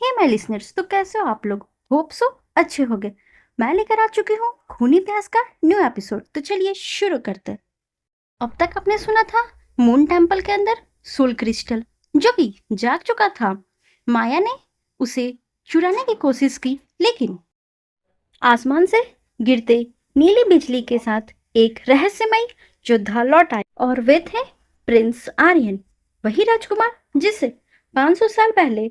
Hey my listeners, तो कैसे हो आप लोग? होप सो अच्छे होगे। मैं लेकर आ चुकी हूँ खूनी इतिहास का न्यू एपिसोड। तो चलिए शुरू करते हैं। अब तक आपने सुना था मून टेम्पल के अंदर सोल क्रिस्टल जो कि जाग चुका था। माया ने उसे चुराने की कोशिश की, लेकिन आसमान से गिरते नीली बिजली के साथ एक रहस्यमय योद्धा लौट आए, और वे थे प्रिंस आर्यन, वही राजकुमार जिसे 500 साल पहले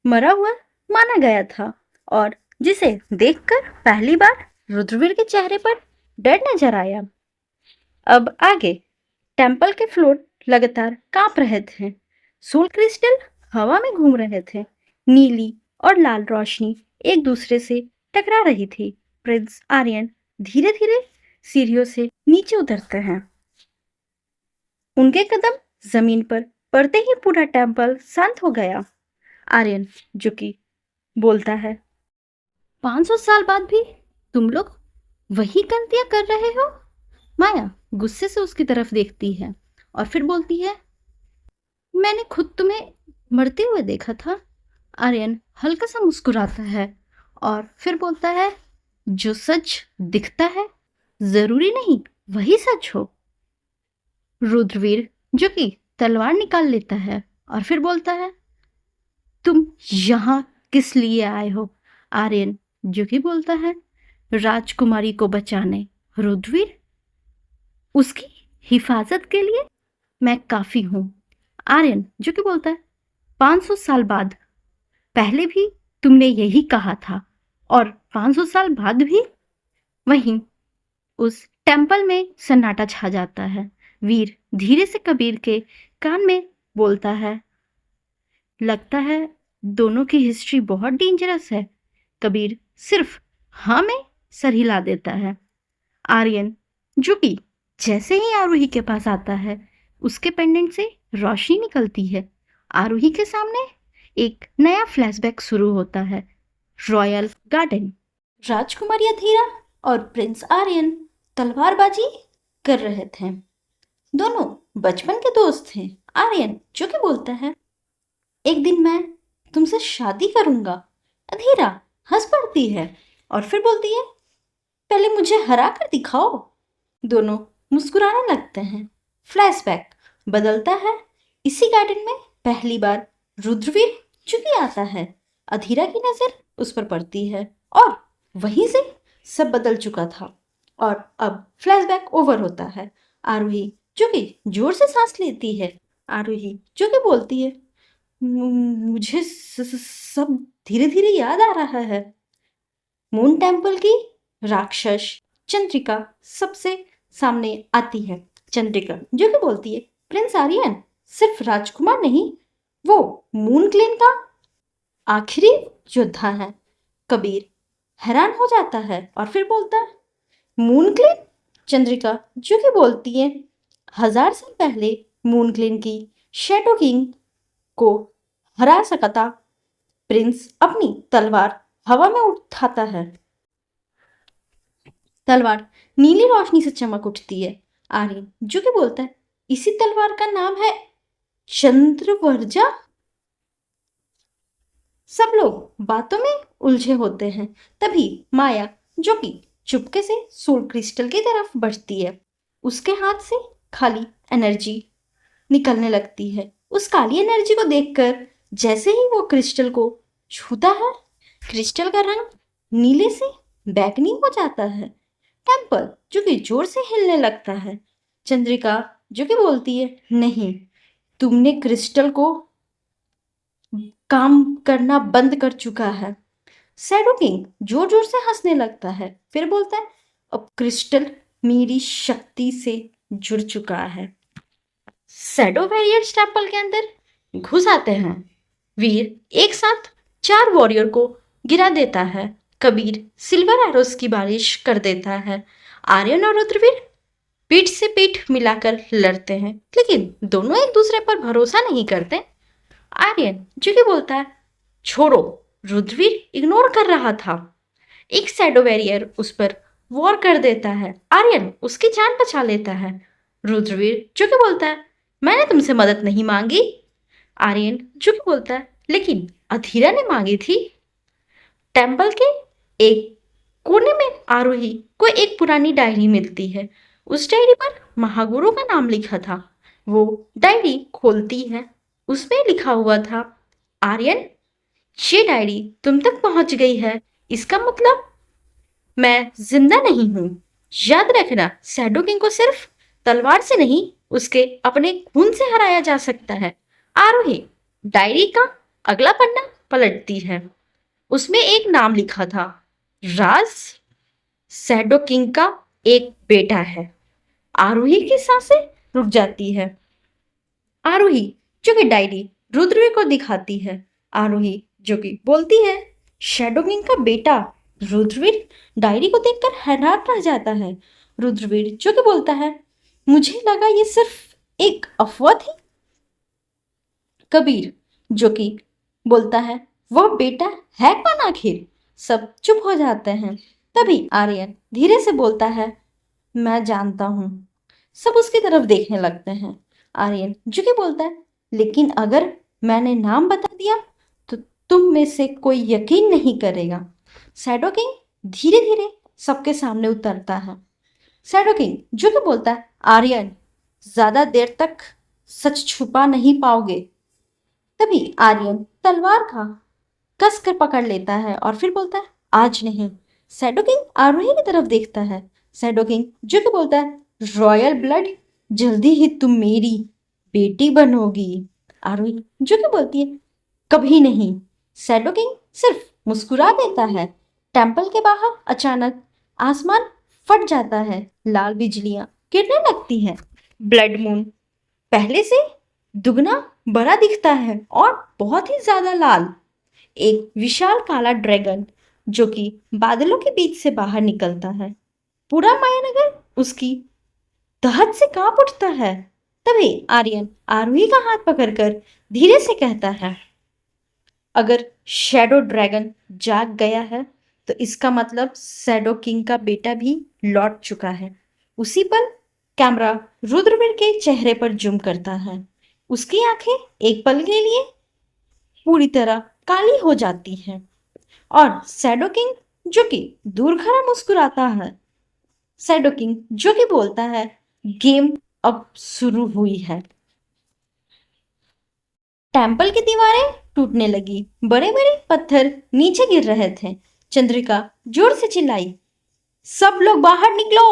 मरा हुआ माना गया था, और जिसे देखकर पहली बार रुद्रवीर के चेहरे पर डर नजर आया। अब आगे टेम्पल के फ्लोर लगातार कांप रहे थे। सोल क्रिस्टल हवा में घूम रहे थे। नीली और लाल रोशनी एक दूसरे से टकरा रही थी। प्रिंस आर्यन धीरे धीरे सीढ़ियों से नीचे उतरते हैं। उनके कदम जमीन पर पड़ते ही पूरा टेम्पल शांत हो गया। आर्यन जो कि बोलता है, 500 साल बाद भी तुम लोग वही गलतियां कर रहे हो? माया गुस्से से उसकी तरफ देखती है और फिर बोलती है, मैंने खुद तुम्हें मरते हुए देखा था। आर्यन हल्का सा मुस्कुराता है और फिर बोलता है, जो सच दिखता है जरूरी नहीं वही सच हो। रुद्रवीर जो कि तलवार निकाल लेता है और फिर बोलता है, तुम यहाँ किस लिए आए हो? आर्यन जो कि बोलता है, राजकुमारी को बचाने। रुद्रवीर, उसकी हिफाजत के लिए मैं काफी हूं। आर्यन जो कि बोलता है, 500 साल बाद पहले भी तुमने यही कहा था, और 500 साल बाद भी। वहीं उस टेम्पल में सन्नाटा छा जाता है। वीर धीरे से कबीर के कान में बोलता है, लगता है दोनों की हिस्ट्री बहुत डेंजरस है। कबीर सिर्फ हाँ में सर हिला देता है। आर्यन जो कि जैसे ही आरोही के पास आता है, उसके पेंडेंट से रोशनी निकलती है। आरोही के सामने एक नया फ्लैशबैक शुरू होता है। Royal garden. राजकुमारी अधीरा और प्रिंस आर्यन तलवारबाजी कर रहे थे। दोनों बचपन के दोस्त थे। आर्यन जो कि बोलता है, एक दिन मैं तुमसे शादी करूंगा। अधीरा हंस पड़ती है और फिर बोलती है, पहले मुझे हरा कर दिखाओ। दोनों मुस्कुराने लगते हैं। फ्लैशबैक बदलता है। इसी गार्डन में पहली बार रुद्रवीर चुकी आता है। अधीरा की नजर उस पर पड़ती है और वहीं से सब बदल चुका था। और अब फ्लैशबैक ओवर होता है। आरोही जो कि जोर से सांस लेती है। आरोही जो कि बोलती है, मुझे सब धीरे धीरे याद आ रहा है। मून टेम्पल की राक्षस चंद्रिका सबसे सामने आती है। चंद्रिका जो कि बोलती है, प्रिंस आर्यन सिर्फ राजकुमार नहीं, वो मून क्लेन का आखिरी योद्धा है। कबीर हैरान हो जाता है और फिर बोलता है, मून क्लेन? चंद्रिका जो कि बोलती है, 1000 साल पहले मून क्लेन की शैडो किंग को हरा सकता। प्रिंस अपनी तलवार हवा में उठाता है। तलवार नीली रोशनी से चमक उठती है। आर्यन जो कि बोलता है, इसी तलवार का नाम है चंद्रवर्जा। सब लोग बातों में उलझे होते हैं। तभी माया जो कि चुपके से सोल क्रिस्टल की तरफ बढ़ती है। उसके हाथ से खाली एनर्जी निकलने लगती है। उस काली एनर्जी को देखकर जैसे ही वो क्रिस्टल को छूता है, क्रिस्टल का रंग नीले से बैंगनी हो जाता है। टेम्पल जो कि जोर से हिलने लगता है। चंद्रिका जो कि बोलती है, नहीं, तुमने क्रिस्टल को काम करना बंद कर चुका है। शैडो किंग जोर जोर से हंसने लगता है, फिर बोलता है, अब क्रिस्टल मेरी शक्ति से जुड़ चुका है। शैडो वॉरियर्स टेम्पल के अंदर घुस आते हैं। वीर एक साथ 4 वॉरियर को गिरा देता है। कबीर सिल्वर एरोस की बारिश कर देता है। आर्यन और रुद्रवीर पीठ से पीठ मिलाकर लड़ते हैं, लेकिन दोनों एक दूसरे पर भरोसा नहीं करते। आर्यन जो कि बोलता है, छोड़ो, रुद्रवीर इग्नोर कर रहा था। एक शैडो वॉरियर उस पर वॉर कर देता है। आर्यन उसकी जान बचा लेता है। रुद्रवीर जो कि बोलता है, मैंने तुमसे मदद नहीं मांगी। आर्यन जो कि बोलता है, लेकिन अधीरा ने मांगी थी। टेम्पल के एक कोने में आरोही को एक पुरानी डायरी मिलती है। उस डायरी पर महागुरु का नाम लिखा था। वो डायरी खोलती है। उसमें लिखा हुआ था, आर्यन, ये डायरी तुम तक पहुंच गई है। इसका मतलब मैं जिंदा नहीं हूं। याद रखना, शैडो किंग को सिर्फ तलवार से नहीं, उसके अपने खून से हराया जा सकता है। आरोही डायरी का अगला पन्ना पलटती है। उसमें एक नाम लिखा था, राज। शैडो किंग का एक बेटा है। आरोही की सांसें रुक जाती है। आरोही जो कि डायरी रुद्रवीर को दिखाती है। आरोही जो कि बोलती है, शैडो किंग का बेटा। रुद्रवीर डायरी को देखकर हैरान रह जाता है। रुद्रवीर जो कि बोलता है, मुझे लगा ये सिर्फ एक अफवाह थी। कबीर जो कि बोलता है, वह बेटा है कौन आखिर? सब चुप हो जाते हैं। तभी आर्यन धीरे से बोलता है, मैं जानता हूं। सब उसकी तरफ देखने लगते हैं। आर्यन जो कि बोलता है, लेकिन अगर मैंने नाम बता दिया तो तुम में से कोई यकीन नहीं करेगा। शैडो किंग धीरे धीरे सबके सामने उतरता है। शैडो किंग जो कि बोलता है, आर्यन, ज्यादा देर तक सच छुपा नहीं पाओगे। तभी आर्यन तलवार का कस कर पकड़ लेता है और फिर बोलता है, आज नहीं। शैडो किंग आरोही की तरफ देखता है। शैडो किंग जो कि बोलता है, रॉयल ब्लड, जल्दी ही तुम मेरी बेटी बनोगी। आरोही जो कि बोलती है, कभी नहीं। शैडो किंग सिर्फ मुस्कुरा देता है। टेम्पल के बाहर अचानक आसमान फट जाता है। लाल बिजलियां गिरने लगती हैं। ब्लड मून पहले से दुगना बड़ा दिखता है और बहुत ही ज्यादा लाल। एक विशाल काला ड्रैगन जो कि बादलों के बीच से बाहर निकलता है। पूरा मायानगर उसकी दहक से कांप उठता है। तभी आर्यन आरोही का हाथ पकड़कर धीरे से कहता है, अगर शैडो ड्रैगन जाग गया है तो इसका मतलब शैडो किंग का बेटा भी लौट चुका है। उसी पल कैमरा रुद्रवीर के चेहरे पर जूम करता है। उसकी आंखें एक पल के लिए पूरी तरह काली हो जाती है और शैडो किंग जो कि दूर खड़ा मुस्कुराता है। शैडो किंग जो कि बोलता है, गेम अब शुरू हुई है। टेम्पल की दीवारें टूटने लगी। बड़े बड़े पत्थर नीचे गिर रहे थे। चंद्रिका जोर से चिल्लाई, सब लोग बाहर निकलो।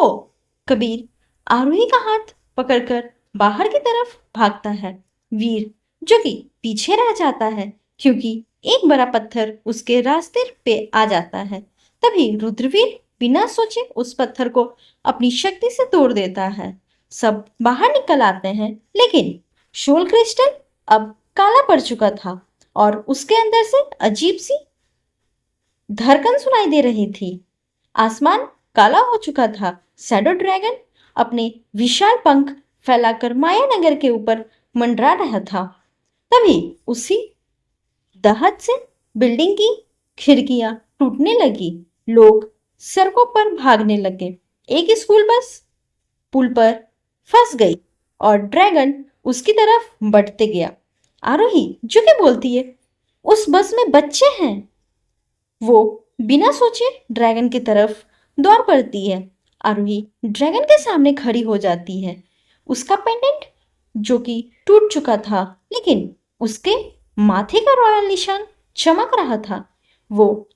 कबीर आरोही का हाथ पकड़कर बाहर की तरफ भागता है। वीर जो कि पीछे रह जाता है क्योंकि एक बड़ा पत्थर उसके रास्ते पे आ जाता है। तभी रुद्रवीर बिना सोचे उस पत्थर को अपनी शक्ति से तोड़ देता है। सब बाहर निकल आते हैं, लेकिन शोल क्रिस्टल अब काला पड़ चुका था और उसके अंदर से अजीब सी धड़कन सुनाई दे रही थी। आसमान काला हो चुका था। शैडो ड्रैगन अपने विशाल पंख फैलाकर मायानगर के ऊपर मंडरा रहा था। तभी उसी दहत से बिल्डिंग की खिड़कियां टूटने लगी। लोग सड़कों पर भागने लगे। एक स्कूल बस पुल पर फंस गई और ड्रैगन उसकी तरफ बढ़ते गया। आरोही जो कि बोलती है, उस बस में बच्चे हैं। वो बिना सोचे ड्रैगन की तरफ दौड़ पड़ती है। आरोही ड्रैगन के सामने खड़ी हो जाती है। उसका पेंडेंट जो कि टूट चुका था, लेकिन उसके माथे का रॉयल निशान चमक रहा था। वो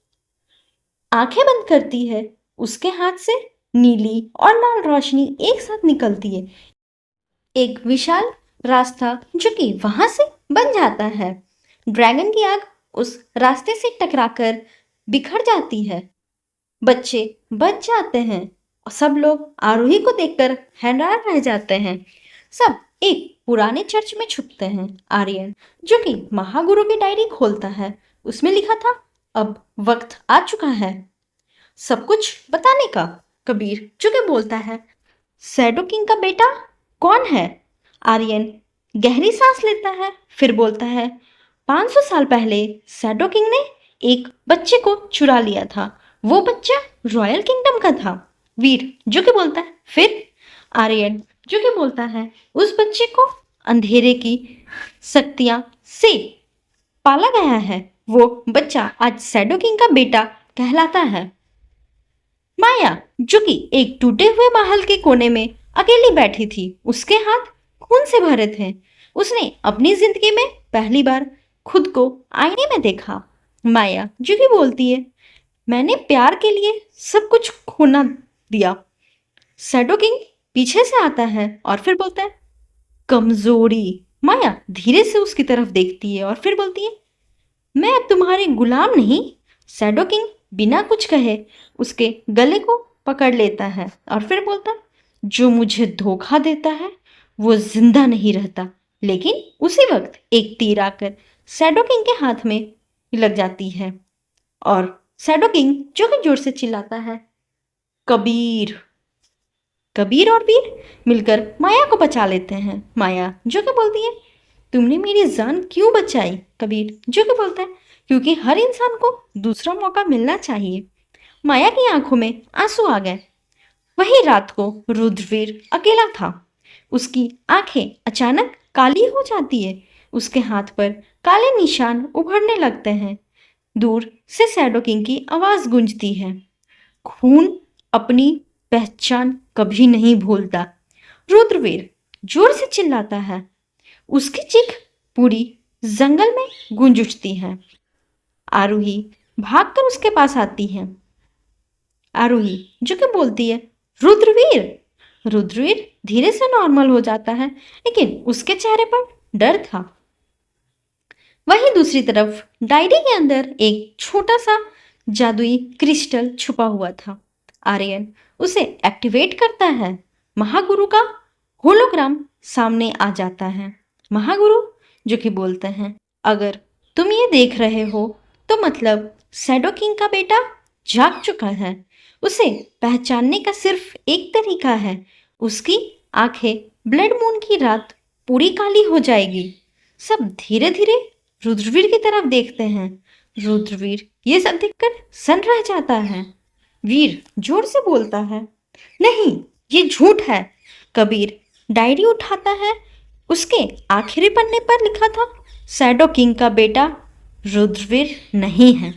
आंखें बंद करती है। उसके हाथ से नीली और लाल रोशनी एक साथ निकलती है। एक विशाल रास्ता जो कि वहां से बन जाता है। ड्रैगन की आग उस रास्ते से टकराकर बिखर जाती है। बच्चे बच जाते हैं और सब लोग आरोही को देखकर हैरान रह जाते हैं। सब एक पुराने चर्च में छुपते हैं। आर्यन जो कि महागुरु की डायरी खोलता है। उसमें लिखा था, अब वक्त आ चुका है सब कुछ बताने का। कबीर जो कि बोलता है, शैडो किंग का बेटा कौन है? आर्यन गहरी सांस लेता है, फिर बोलता है, 500 साल पहले शैडो किंग ने एक बच्चे को चुरा लिया था। वो बच्चा रॉयल किंगडम का था। वीर जो कि बोलता है, फिर? आर्यन जो कि बोलता है, उस बच्चे को अंधेरे की शक्तियां से पाला गया है। वो बच्चा आज शैडो किंग का बेटा कहलाता है। माया, जो कि एक टूटे हुए महल के कोने में अकेली बैठी थी, उसके हाथ खून से भरे थे। उसने अपनी जिंदगी में पहली बार खुद को आईने में देखा। माया, जो कि बोलती है, मैंने प्यार के लिए सब कुछ खोना दिया। शैडो किंग पीछे से आता है और फिर बोलता है, कमजोरी। माया धीरे से उसकी तरफ देखती है और फिर बोलती है, मैं अब तुम्हारी गुलाम नहीं। शैडो किंग बिना कुछ कहे उसके गले को पकड़ लेता है और फिर बोलता है, जो मुझे धोखा देता है वो जिंदा नहीं रहता। लेकिन उसी वक्त एक तीर आकर शैडो किंग के हाथ में लग जाती है और शैडो किंग जो कि जोर से चिल्लाता है, कबीर। कबीर और वीर मिलकर माया को बचा लेते हैं। माया जो कि बोलती है, तुमने मेरी जान क्यों बचाई? कबीर जो कि बोलता है, क्योंकि हर इंसान को दूसरा मौका मिलना चाहिए। माया की आंखों में आंसू आ गए। वही रात को रुद्रवीर अकेला था। उसकी आंखें अचानक काली हो जाती है। उसके हाथ पर काले निशान उभरने लगते हैं। दूर से शैडो किंग की आवाज गूंजती है, खून अपनी पहचान कभी नहीं भूलता। रुद्रवीर जोर से चिल्लाता है। उसकी चीख पूरी जंगल में गूंज उठती है। आरोही भागकर उसके पास आती है। आरोही जो कि बोलती है, रुद्रवीर। रुद्रवीर धीरे से नॉर्मल हो जाता है, लेकिन उसके चेहरे पर डर था। वहीं दूसरी तरफ डायरी के अंदर एक छोटा सा जादुई क्रिस्टल छुपा हुआ था। आर्यन उसे एक्टिवेट करता है। महागुरु का होलोग्राम सामने आ जाता है। महागुरु जो कि बोलते हैं, अगर तुम ये देख रहे हो तो मतलब शैडो किंग का बेटा जाग चुका है। उसे पहचानने का सिर्फ एक तरीका है, उसकी आंखें ब्लड मून की रात पूरी काली हो जाएगी। सब धीरे धीरे रुद्रवीर की तरफ देखते हैं। रुद्रवीर ये सब देखकर सन रह जाता है। वीर जोर से बोलता है, नहीं ये झूठ है। कबीर डायरी उठाता है। उसके आखिरी पन्ने पर लिखा था, शैडो किंग का बेटा रुद्रवीर नहीं है।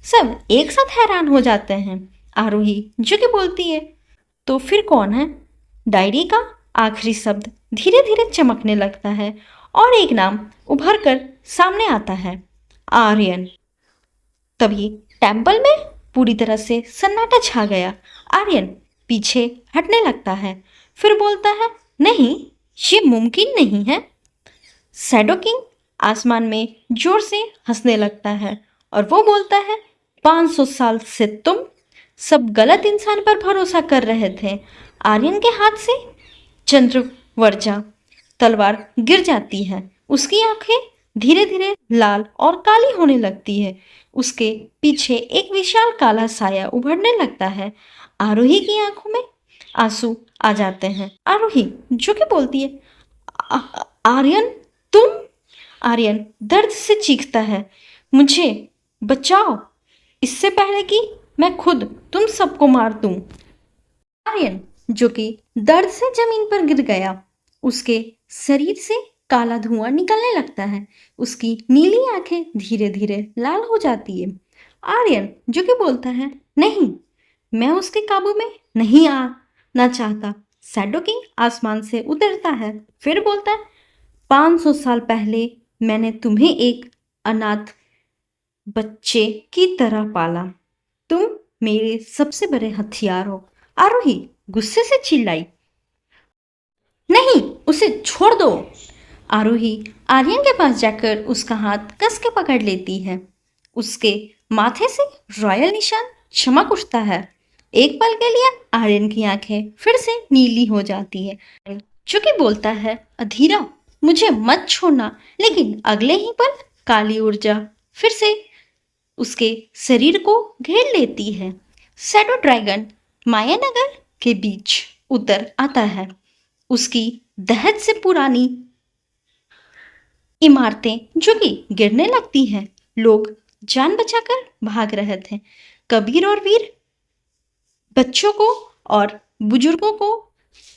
सब एक साथ हैरान हो जाते हैं। आरोही जो कि बोलती है, तो फिर कौन है? डायरी का आखिरी शब्द धीरे धीरे चमकने लगता है और एक नाम उभर कर सामने आता है, आर्यन। तभी टेम्पल में पूरी तरह से सन्नाटा छा गया। आर्यन पीछे हटने लगता है, फिर बोलता है, नहीं ये मुमकिन नहीं है। शैडो किंग आसमान में जोर से हंसने लगता है और वो बोलता है, 500 साल से तुम सब गलत इंसान पर भरोसा कर रहे थे। आर्यन के हाथ से चंद्रवर्जा तलवार गिर जाती है। उसकी आंखें धीरे धीरे लाल और काली होने लगती है। उसके पीछे एक विशाल काला साया उभरने लगता है। आरोही की आंखों में आंसू आ जाते हैं। आरोही जो कि बोलती है, आर्यन तुम। आर्यन दर्द से चीखता है, मुझे बचाओ, इससे पहले कि मैं खुद तुम सबको मार दूं। आर्यन जो कि दर्द से जमीन पर गिर गया, उसके शरीर से काला धुआं निकलने लगता है। उसकी नीली आंखें धीरे धीरे लाल हो जाती है। आर्यन जो कि बोलता है, नहीं मैं उसके काबू में नहीं आना चाहता। शैडो किंग आसमान से उतरता है, फिर बोलता है, 500 साल पहले मैंने तुम्हें एक अनाथ बच्चे की तरह पाला। तुम मेरे सबसे बड़े हथियार हो। आरोही गुस्से से चिल्लाई, नहीं उसे छोड़ दो। आरोही आर्यन के पास जाकर उसका हाथ कस के पकड़ लेती है। उसके माथे से रॉयल निशान चमक उठता है। एक पल के लिए आर्यन की आंखें फिर से नीली हो जाती है, जो कि बोलता है, अधीरा मुझे मत छोड़ना। लेकिन अगले ही पल काली ऊर्जा फिर से उसके शरीर को घेर लेती है। शैडो ड्रैगन मायानगर के बीच उतर आता है। उसकी दहक से पुरानी इमारतें जो कि गिरने लगती हैं। लोग जान बचाकर भाग रहे थे। कबीर और वीर बच्चों को और बुजुर्गों को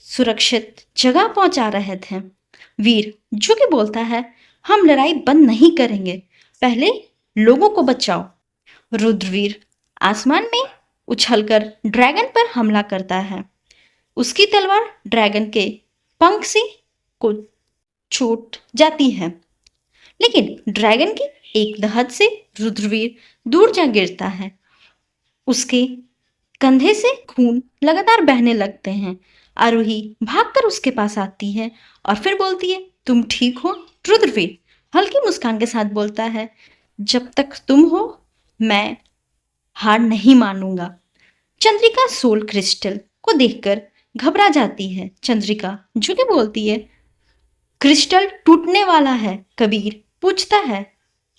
सुरक्षित जगह पहुंचा रहे थे। वीर जो कि बोलता है, हम लड़ाई बंद नहीं करेंगे, पहले लोगों को बचाओ। रुद्रवीर आसमान में उछलकर ड्रैगन पर हमला करता है। उसकी तलवार ड्रैगन के पंख से को छूट जाती है, लेकिन ड्रैगन की एक दहत से रुद्रवीर दूर जा गिरता है। उसके कंधे से खून लगातार बहने लगते हैं। आरोही भागकर उसके पास आती है और फिर बोलती है, तुम ठीक हो? रुद्रवीर हल्की मुस्कान के साथ बोलता है, जब तक तुम हो मैं हार नहीं मानूंगा। चंद्रिका सोल क्रिस्टल को देखकर घबरा जाती है। चंद्रिका झुके बोलती है, क्रिस्टल टूटने वाला है। कबीर पूछता है,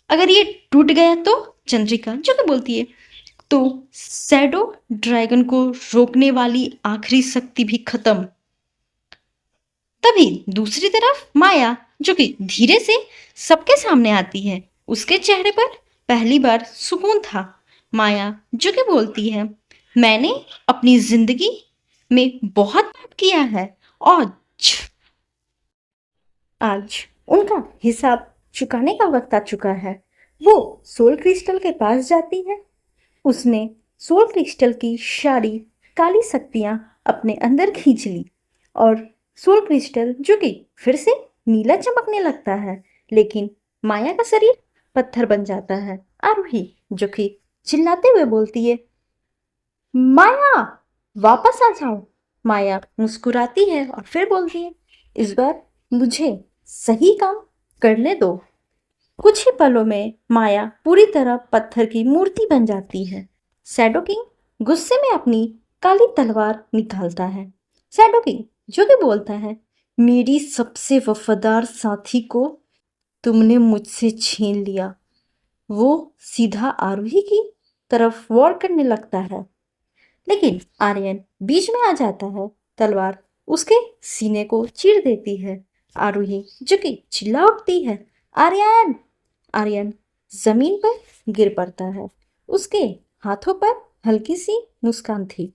अगर ये टूट गया तो? चंद्रिका झुके बोलती है, तो शैडो ड्रैगन को रोकने वाली आखिरी शक्ति भी खत्म। तभी दूसरी तरफ माया, जो कि धीरे से सबके सामने आती है, उसके चेहरे पर पहली बार सुकून था। माया जो कि बोलती है, मैंने अपनी जिंदगी में बहुत पाप किया है और आज उनका हिसाब चुकाने का वक्त आ चुका है। वो सोल क्रिस्टल के पास जाती है। उसने सोल क्रिस्टल की सारी काली शक्तियां अपने अंदर खींच ली और सोल क्रिस्टल जो कि फिर से नीला चमकने लगता है, लेकिन माया का शरीर पत्थर बन जाता है। आरोही जो कि चिल्लाते हुए बोलती है, माया वापस आ जाओ। माया मुस्कुराती है और फिर बोलती है, इस बार मुझे सही काम करने दो। कुछ ही पलों में माया पूरी तरह पत्थर की मूर्ति बन जाती है। शैडो किंग गुस्से में अपनी काली तलवार निकालता है। शैडो किंग जो कि बोलता है, मेरी सबसे वफादार साथी को तुमने मुझसे छीन लिया। वो सीधा आरोही की तरफ वॉर करने लगता है, लेकिन आर्यन बीच में आ जाता है। तलवार उसके सीने को चीर देती है। आरोही जो कि चिल्ला उठती है, आर्यन! आर्यन जमीन पर गिर पड़ता है। उसके हाथों पर हल्की सी मुस्कान थी।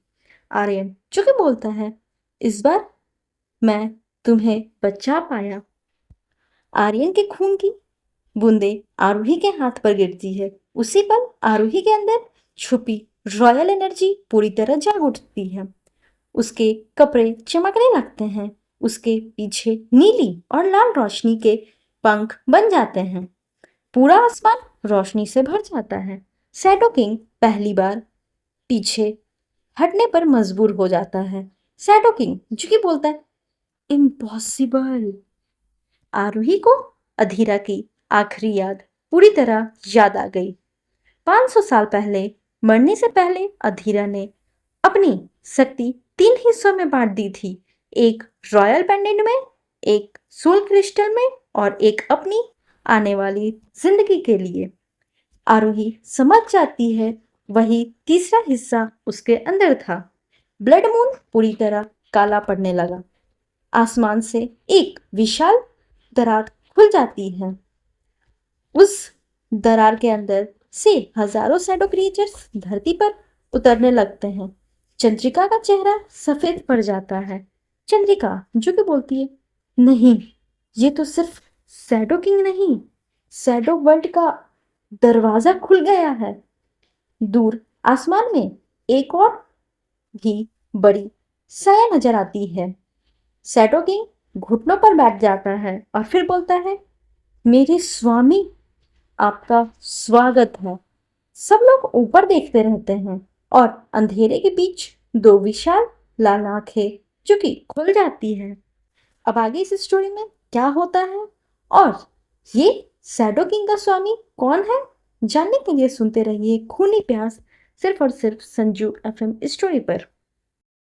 आर्यन जो कि बोलता है, इस बार मैं तुम्हें बचा पाया। आर्यन के खून की बूंदे आरोही के हाथ पर गिरती है। उसी पल आरोही के अंदर छुपी रॉयल एनर्जी पूरी तरह जाग उठती है। उसके कपड़े चमकने लगते हैं। उसके पीछे नीली और लाल रोशनी के पंख बन जाते हैं। पूरा आसमान रोशनी से भर जाता है। शैडो किंग पहली बार पीछे हटने पर मजबूर हो जाता है। शैडो किंग जो कि बोलता है, इम्पॉसिबल। आरोही को अधीरा की आखिरी याद पूरी तरह याद आ गई। 500 साल पहले मरने से पहले अधीरा ने अपनी शक्ति 3 हिस्सों में बांट दी थी, एक रॉयल पेंडेंट में, एक सोल क्रिस्टल में और एक अपनी आने वाली जिंदगी के लिए। आरोही समझ जाती है वही तीसरा हिस्सा उसके अंदर था। ब्लड मून पूरी तरह काला पड़ने लगा। आसमान से एक विशाल दरार खुल जाती है। उस दरार के अंदर से हजारों शैडो क्रिएचर्स धरती पर उतरने लगते हैं। चंद्रिका का चेहरा सफेद पड़ जाता है। चंद्रिका जो कि बोलती है, नहीं, ये तो सिर्फ शैडो किंग नहीं, शैडो वर्ल्ड का दरवाजा खुल गया है। दूर आसमान में एक और भी बड़ी साया नजर आती है। शैडो किंग घुटनों पर बैठ जाता है और फिर बोलता है, मेरे स्वामी, आपका स्वागत है। सब लोग ऊपर देखते रहते हैं और अंधेरे के बीच 2 विशाल लाल आंखें जो कि खुल जाती है। अब आगे इस स्टोरी में क्या होता है और ये शैडो किंग का स्वामी कौन है, जानने के लिए सुनते रहिए खूनी प्यास, सिर्फ और सिर्फ संजू एफएम स्टोरी पर।